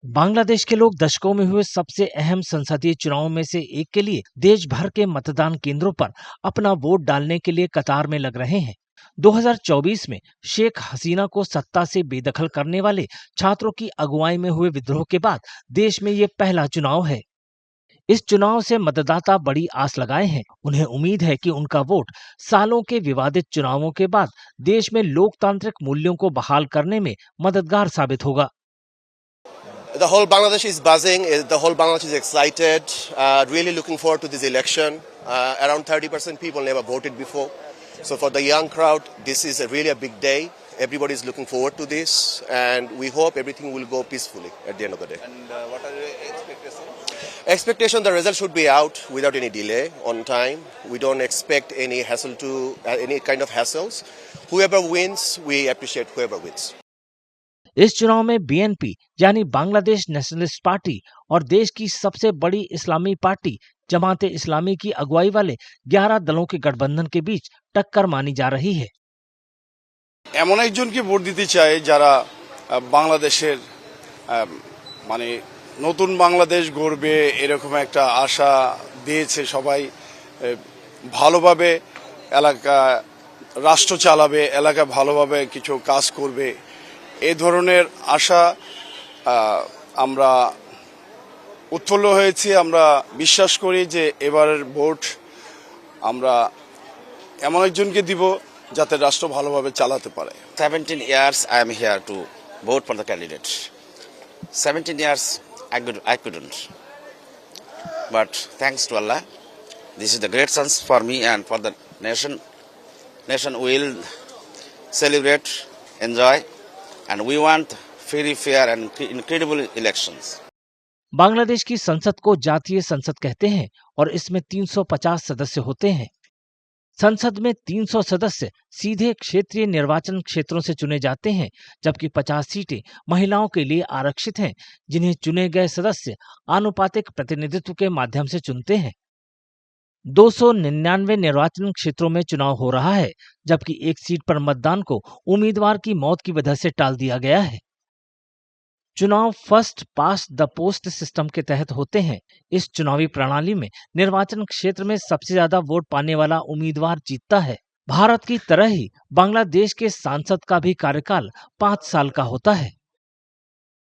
बांग्लादेश के लोग दशकों में हुए सबसे अहम संसदीय चुनावों में से एक के लिए देश भर के मतदान केंद्रों पर अपना वोट डालने के लिए कतार में लग रहे हैं। 2024 में शेख हसीना को सत्ता से बेदखल करने वाले छात्रों की अगुवाई में हुए विद्रोह के बाद देश में ये पहला चुनाव है। इस चुनाव से मतदाता बड़ी आस लगाए हैं। उन्हें उम्मीद है कि उनका वोट सालों के विवादित चुनावों के बाद देश में लोकतांत्रिक मूल्यों को बहाल करने में मददगार साबित होगा। The whole Bangladesh is buzzing. The whole Bangladesh is excited. Really looking forward to this election. Around 30% people never voted before. So for the young crowd, this is really a big day. Everybody is looking forward to this, and we hope everything will go peacefully at the end of the day. And what are your expectations? Expectation: the result should be out without any delay, on time. We don't expect any hassle any kind of hassles. Whoever wins, we appreciate whoever wins. इस चुनाव में BNP यानी Bangladesh nationalist party और देश की सबसे बड़ी इस्लामी party जमाते इस्लामी की अगुवाई वाले 11 दलों के गठबंधन के बीच टक्कर मानी जा रही है। এমন একজনকে ভোট দিতে চায় যারা বাংলাদেশের মানে নতুন বাংলাদেশ গড়বে এরকম একটা আশা দিয়েছে। সবাই ভালোভাবে এলাকা রাষ্ট্র চালাবে, এলাকা ভালোভাবে কিছু কাজ করবে, এই ধরনের আশা আমরা উৎফুল্ল হয়েছি। আমরা বিশ্বাস করি যে এবারের ভোট আমরা এমন একজনকে দিব যাতে রাষ্ট্র ভালোভাবে চালাতে পারে। 17 years I am here to vote for the candidate. 17 years I couldn't. But thanks to Allah, this is the great chance for me and for the nation. Nation will celebrate, enjoy, and we want free, fair and incredible elections. Bangladesh की संसद को जातीय संसद कहते हैं और इसमें 350 सदस्य होते हैं। संसद में 300 सदस्य सीधे क्षेत्रीय निर्वाचन क्षेत्रों से चुने जाते हैं, जबकि 50 सीटें महिलाओं के लिए आरक्षित हैं, जिन्हें चुने गए सदस्य आनुपातिक प्रतिनिधित्व के माध्यम से चुनते हैं। 299 निर्वाचन क्षेत्रों में चुनाव हो रहा है, जबकि एक सीट पर मतदान को उम्मीदवार की मौत की वजह से टाल दिया गया है। चुनाव first past the post system के तहत होते हैं। इस चुनावी प्रणाली में निर्वाचन क्षेत्र में सबसे ज्यादा वोट पाने वाला उम्मीदवार जीतता है। भारत की तरह ही बांग्लादेश के सांसद का भी कार्यकाल 5 साल का होता है।